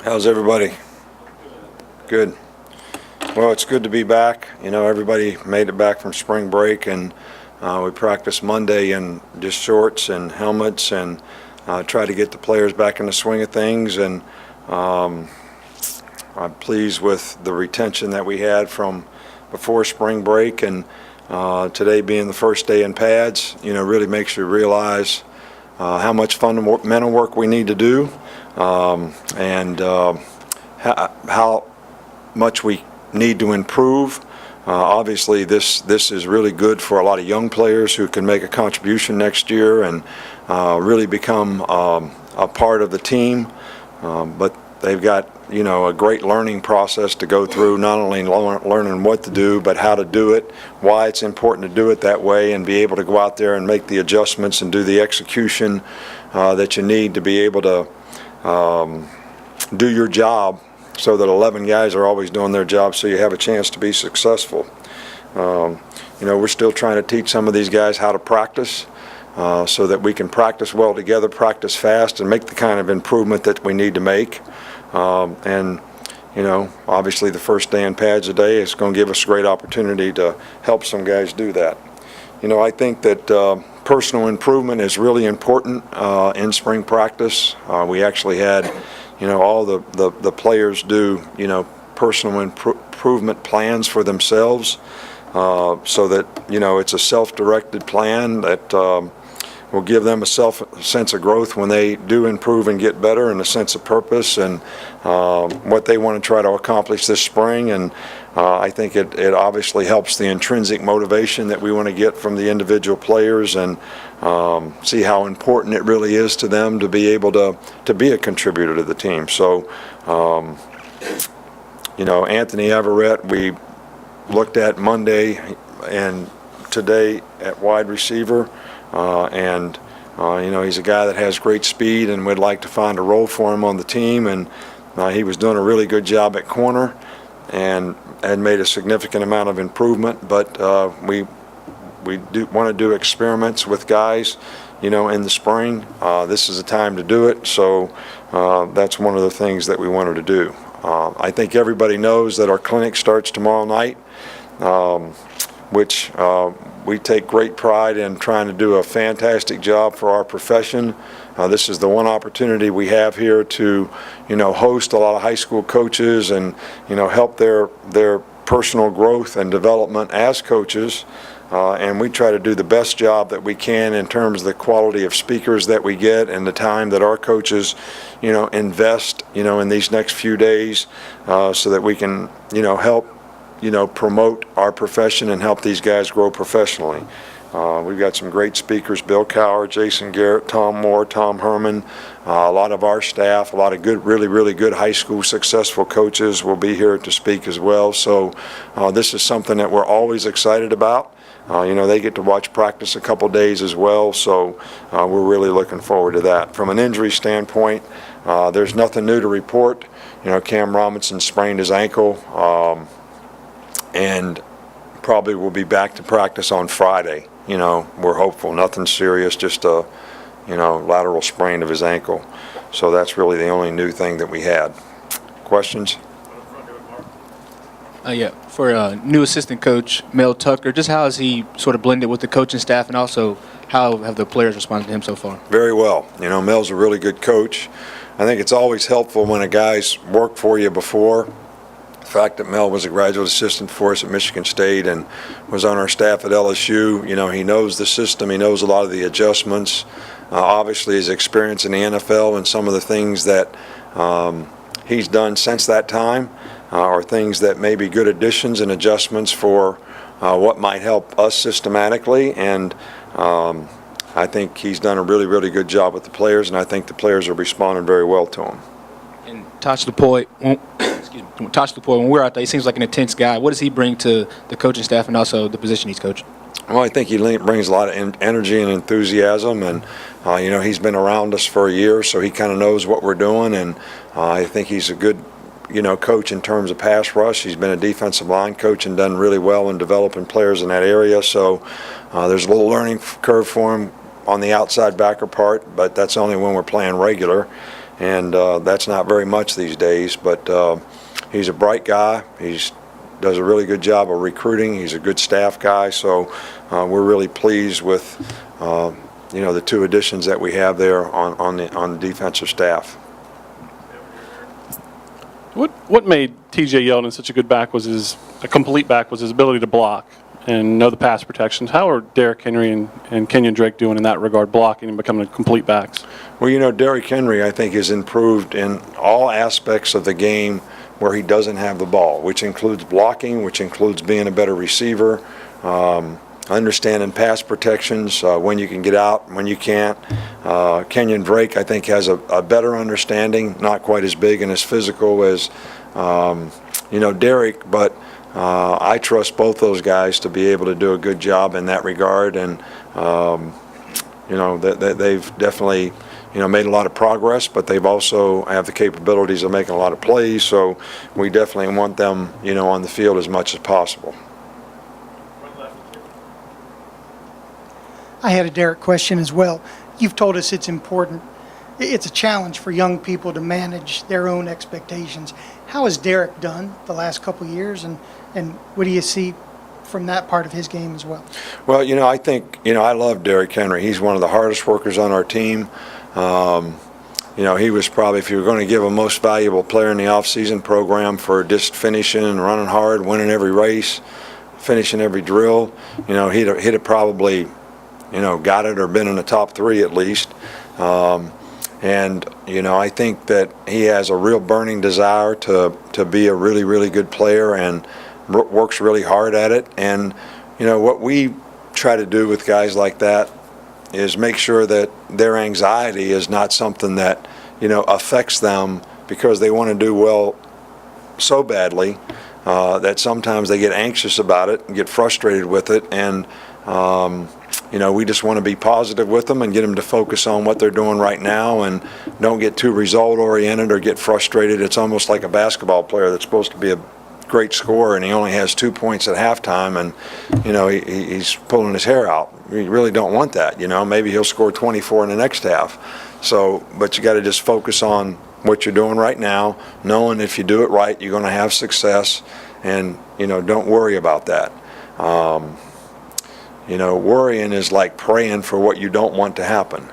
How's everybody? Good. Well, it's good to be back. You know, everybody made it back from spring break, and we practiced Monday in just shorts and helmets and try to get the players back in the swing of things. And I'm pleased with the retention that we had from before spring break, and today being the first day in pads, you know, really makes you realize how much fundamental work we need to do, and how much we need to improve. Obviously, this is really good for a lot of young players who can make a contribution next year and really become a part of the team. But they've got, you know, a great learning process to go through, not only learning what to do, but how to do it, why it's important to do it that way, and be able to go out there and make the adjustments and do the execution that you need to be able to do your job, so that 11 guys are always doing their job, so you have a chance to be successful. You know, we're still trying to teach some of these guys how to practice, so that we can practice well together, practice fast, and make the kind of improvement that we need to make. And, you know, obviously the first day in pads today is going to give us a great opportunity to help some guys do that. You know, I think that personal improvement is really important in spring practice. We actually had, you know, all the players do, you know, personal improvement plans for themselves, so that, you know, it's a self-directed plan that will give them a sense of growth when they do improve and get better, and a sense of purpose and what they want to try to accomplish this spring. And I think it obviously helps the intrinsic motivation that we want to get from the individual players, and see how important it really is to them to be able to be a contributor to the team. So, you know, Anthony Averett, we looked at Monday and today at wide receiver, and you know, he's a guy that has great speed, and we'd like to find a role for him on the team. And he was doing a really good job at corner and had made a significant amount of improvement, but we do want to do experiments with guys, you know, in the spring. This is the time to do it, so that's one of the things that we wanted to do. I think everybody knows that our clinic starts tomorrow night, which we take great pride in trying to do a fantastic job for our profession. This is the one opportunity we have here to, you know, host a lot of high school coaches and, you know, help their personal growth and development as coaches. And we try to do the best job that we can in terms of the quality of speakers that we get and the time that our coaches, you know, invest, you know, in these next few days, so that we can, you know, help, you know, promote our profession and help these guys grow professionally. We've got some great speakers: Bill Cower, Jason Garrett, Tom Moore, Tom Herman. A lot of our staff, a lot of good, really good high school successful coaches will be here to speak as well. So this is something that we're always excited about. You know, they get to watch practice a couple days as well, so we're really looking forward to that. From an injury standpoint, there's nothing new to report. You know, Cam Robinson sprained his ankle, and probably will be back to practice on Friday. You know, we're hopeful. Nothing serious, just a, you know, lateral sprain of his ankle. So that's really the only new thing that we had. Questions? Yeah, for new assistant coach Mel Tucker, just how has he sort of blended with the coaching staff, and also how have the players responded to him so far? Very well. You know, Mel's a really good coach. I think it's always helpful when a guy's worked for you before. The fact that Mel was a graduate assistant for us at Michigan State and was on our staff at LSU, you know, he knows the system, he knows a lot of the adjustments. Obviously his experience in the NFL and some of the things that he's done since that time are things that may be good additions and adjustments for what might help us systematically. And I think he's done a really good job with the players, and I think the players are responding very well to him. And Tosh Lapoy, when we're out there, he seems like an intense guy. What does he bring to the coaching staff and also the position he's coaching? Well, I think he brings a lot of energy and enthusiasm, and you know, he's been around us for a year, so he kind of knows what we're doing, and I think he's a good, you know, coach in terms of pass rush. He's been a defensive line coach and done really well in developing players in that area, so there's a little learning curve for him on the outside backer part, but that's only when we're playing regular. and that's not very much these days. But he's a bright guy. He's does a really good job of recruiting. He's a good staff guy, so we're really pleased with the two additions that we have there on the defensive staff. What made T.J. Yeldon such a good back was a complete back was his ability to block and know the pass protections. How are Derrick Henry and Kenyon Drake doing in that regard, blocking and becoming complete backs? Well, Derrick Henry, I think, has improved in all aspects of the game where he doesn't have the ball, which includes blocking, which includes being a better receiver, understanding pass protections, when you can get out, when you can't. Kenyon Drake, I think, has a better understanding, not quite as big and as physical as, Derrick, but I trust both those guys to be able to do a good job in that regard, and, they've definitely made a lot of progress, but they've also have the capabilities of making a lot of plays, so we definitely want them, on the field as much as possible. I had a Derek question as well. You've told us it's important. It's a challenge for young people to manage their own expectations. How has Derek done the last couple of years, and what do you see from that part of his game as well? Well, I think, I love Derrick Henry. He's one of the hardest workers on our team. He was probably, if you were going to give a most valuable player in the offseason program for just finishing and running hard, winning every race, finishing every drill, he'd have probably, got it or been in the top three at least. I think that he has a real burning desire to be a really, really good player and works really hard at it. And, what we try to do with guys like that is make sure that their anxiety is not something that, affects them because they want to do well so badly that sometimes they get anxious about it and get frustrated with it. And, we just want to be positive with them and get them to focus on what they're doing right now and don't get too result-oriented or get frustrated. It's almost like a basketball player that's supposed to be a great scorer and he only has 2 points at halftime and, he's pulling his hair out. We really don't want that, Maybe he'll score 24 in the next half. So, but you got to just focus on what you're doing right now, knowing if you do it right, you're going to have success, and, don't worry about that. Worrying is like praying for what you don't want to happen.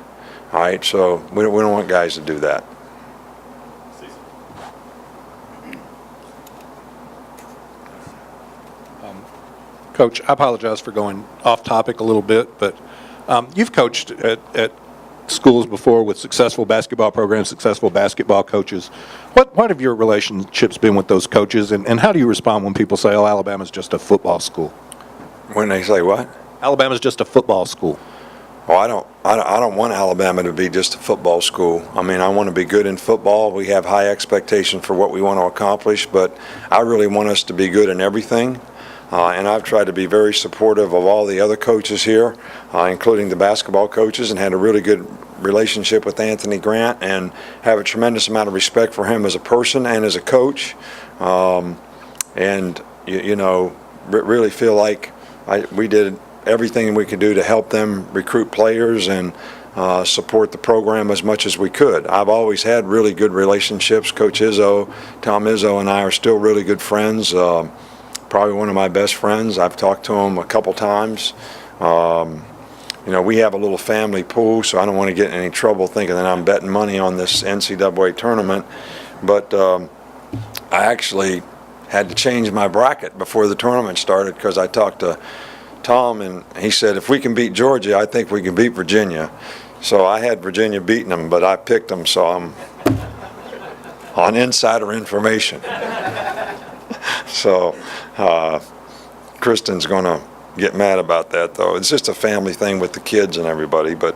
All right, so we don't want guys to do that. Coach, I apologize for going off topic a little bit, but you've coached at schools before with successful basketball programs, successful basketball coaches. What have your relationships been with those coaches, and how do you respond when people say, "Oh, Alabama's just a football school"? When they say what? Alabama's just a football school. Oh, I don't want Alabama to be just a football school. I mean, I want to be good in football. We have high expectations for what we want to accomplish, but I really want us to be good in everything. And I've tried to be very supportive of all the other coaches here, including the basketball coaches, and had a really good relationship with Anthony Grant and have a tremendous amount of respect for him as a person and as a coach. Really feel like we did everything we could do to help them recruit players and support the program as much as we could. I've always had really good relationships. Coach Izzo, Tom Izzo, and I are still really good friends. Probably one of my best friends. I've talked to him a couple times. We have a little family pool, so I don't want to get in any trouble thinking that I'm betting money on this NCAA tournament. But I actually had to change my bracket before the tournament started because I talked to Tom, and he said, if we can beat Georgia, I think we can beat Virginia. So I had Virginia beating them, but I picked them, so I'm on insider information. So Kristen's going to get mad about that, though. It's just a family thing with the kids and everybody, but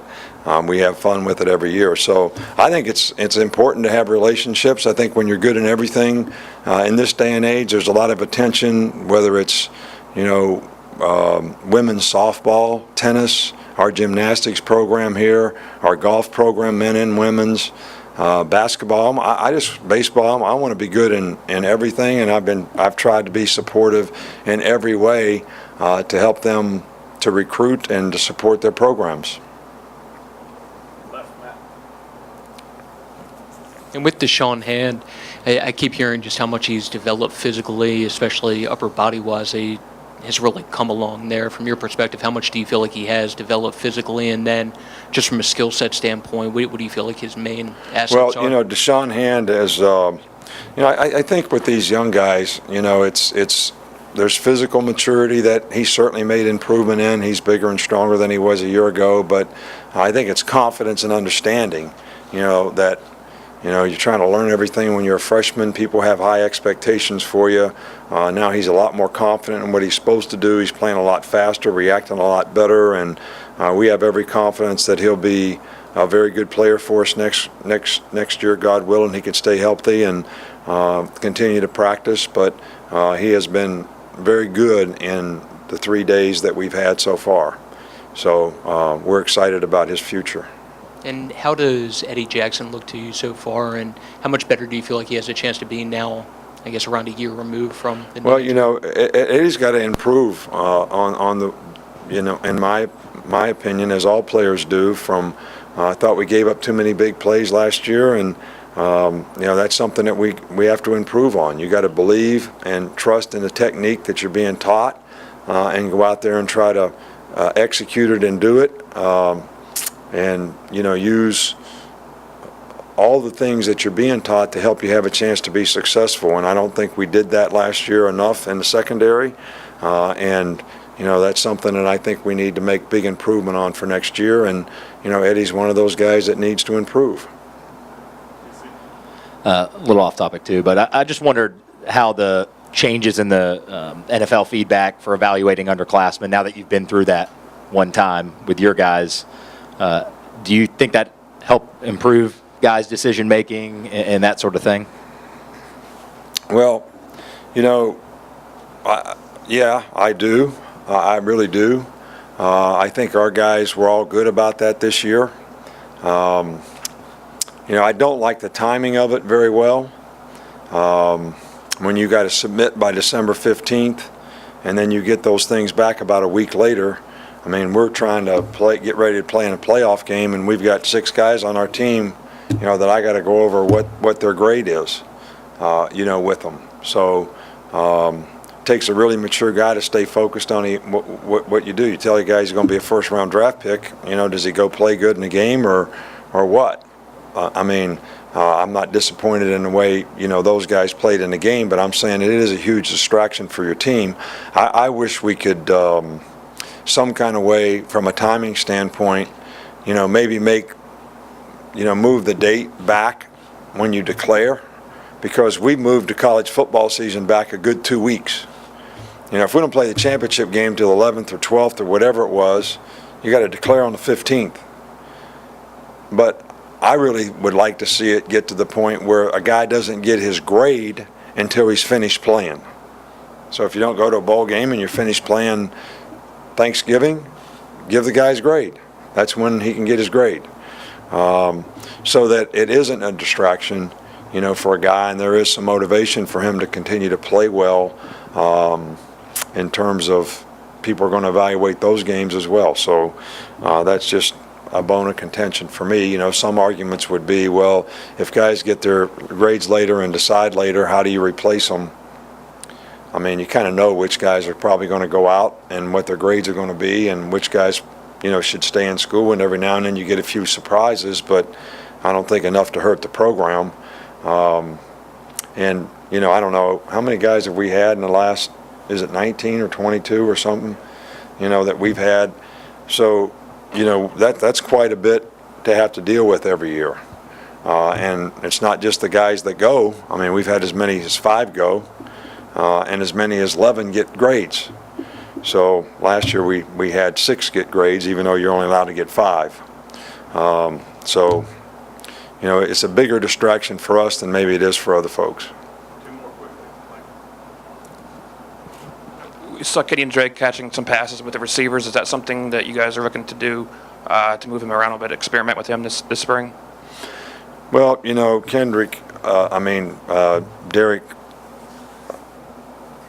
we have fun with it every year. So I think it's important to have relationships. I think when you're good in everything, in this day and age, there's a lot of attention, whether it's, women's softball, tennis, our gymnastics program here, our golf program, men and women's, basketball. Baseball. I want to be good in everything, and I've tried to be supportive in every way to help them to recruit and to support their programs. And with Deshaun Hand, I keep hearing just how much he's developed physically, especially upper body-wise. He has really come along there. From your perspective, how much do you feel like he has developed physically? And then just from a skill set standpoint, what do you feel like his main assets are? Deshaun Hand is, I think with these young guys, there's physical maturity that he certainly made improvement in. He's bigger and stronger than he was a year ago, but I think it's confidence and understanding, that you're trying to learn everything when you're a freshman. People have high expectations for you. Now he's a lot more confident in what he's supposed to do. He's playing a lot faster, reacting a lot better, and we have every confidence that he'll be a very good player for us next year, God willing. He can stay healthy and continue to practice, but he has been very good in the 3 days that we've had so far. So we're excited about his future. And how does Eddie Jackson look to you so far, and how much better do you feel like he has a chance to be now, I guess, around a year removed from the Well, Eddie's got to improve on the, in my opinion, as all players do. I thought we gave up too many big plays last year, and that's something that we have to improve on. You got to believe and trust in the technique that you're being taught, and go out there and try to execute it and do it. And use all the things that you're being taught to help you have a chance to be successful. And I don't think we did that last year enough in the secondary. And that's something that I think we need to make big improvement on for next year. And Eddie's one of those guys that needs to improve. A little off topic too, but I just wondered how the changes in the NFL feedback for evaluating underclassmen, now that you've been through that one time with your guys, do you think that helped improve guys' decision making and that sort of thing? Well, yeah, I do. I really do. I think our guys were all good about that this year. I don't like the timing of it very well. When you got to submit by December 15th, and then you get those things back about a week later. I mean, we're trying to get ready to play in a playoff game, and we've got 6 guys on our team, that I got to go over what their grade is, with them. So it takes a really mature guy to stay focused on what you do. You tell your guy he's going to be a first-round draft pick. Does he go play good in the game or what? I'm not disappointed in the way, those guys played in the game, but I'm saying it is a huge distraction for your team. I wish we could some kind of way, from a timing standpoint, maybe move the date back when you declare, because we moved the college football season back a good 2 weeks. If we don't play the championship game till 11th or 12th or whatever it was, you got to declare on the 15th. But I really would like to see it get to the point where a guy doesn't get his grade until he's finished playing. So if you don't go to a bowl game and you're finished playing Thanksgiving, give the guy's grade. That's when he can get his grade. So that it isn't a distraction, for a guy, and there is some motivation for him to continue to play well, in terms of people are going to evaluate those games as well. So that's just a bone of contention for me. Some arguments would be, well, if guys get their grades later and decide later, how do you replace them? You kind of know which guys are probably going to go out and what their grades are going to be, and which guys, should stay in school. And every now and then you get a few surprises, but I don't think enough to hurt the program. And I don't know, how many guys have we had in the last, is it 19 or 22 or something, that we've had. So, that's quite a bit to have to deal with every year. And it's not just the guys that go. We've had as many as 5 go. And as many as 11 get grades. So last year we had 6 get grades, even though you're only allowed to get 5. So, it's a bigger distraction for us than maybe it is for other folks. We saw Kenyon Drake catching some passes with the receivers. Is that something that you guys are looking to do to move him around a bit, experiment with him this spring? Well, Kendrick,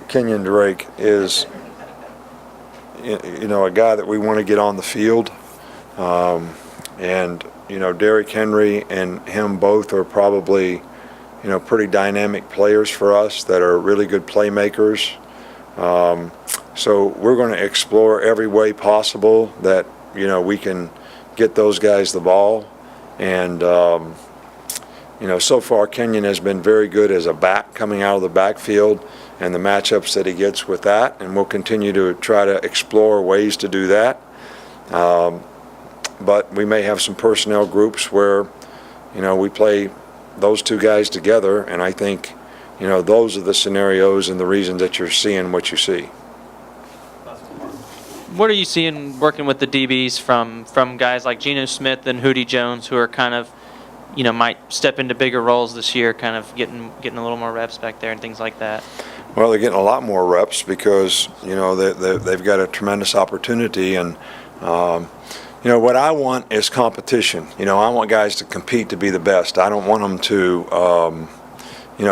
Kenyon Drake is, a guy that we want to get on the field. And, Derrick Henry and him both are probably, pretty dynamic players for us that are really good playmakers. So we're going to explore every way possible that, we can get those guys the ball. And, so far Kenyon has been very good as a back coming out of the backfield and the matchups that he gets with that. And we'll continue to try to explore ways to do that. But we may have some personnel groups where, we play those two guys together. And I think, those are the scenarios and the reasons that you're seeing what you see. What are you seeing working with the DBs from guys like Geno Smith and Hootie Jones, who are kind of, might step into bigger roles this year, kind of getting a little more reps back there and things like that? Well, they're getting a lot more reps because, they've got a tremendous opportunity. And, what I want is competition. I want guys to compete to be the best. I don't want them to,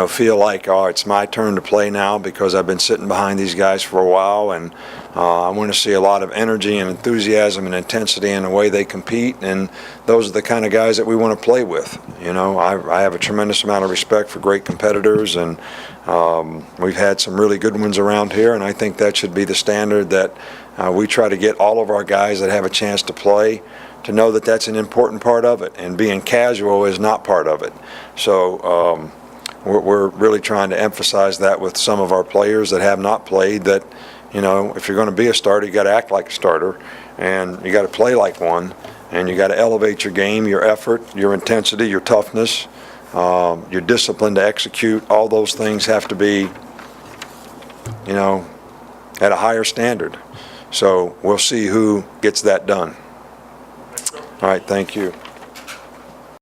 feel like, oh, it's my turn to play now because I've been sitting behind these guys for a while. And I want to see a lot of energy and enthusiasm and intensity in the way they compete. And those are the kind of guys that we want to play with. I have a tremendous amount of respect for great competitors, and we've had some really good ones around here. And I think that should be the standard that we try to get all of our guys that have a chance to play to know that that's an important part of it. And being casual is not part of it. So, we're really trying to emphasize that with some of our players that have not played, that, if you're going to be a starter, you got to act like a starter, and you got to play like one, and you got to elevate your game, your effort, your intensity, your toughness, your discipline to execute. All those things have to be, at a higher standard. So we'll see who gets that done. All right, thank you.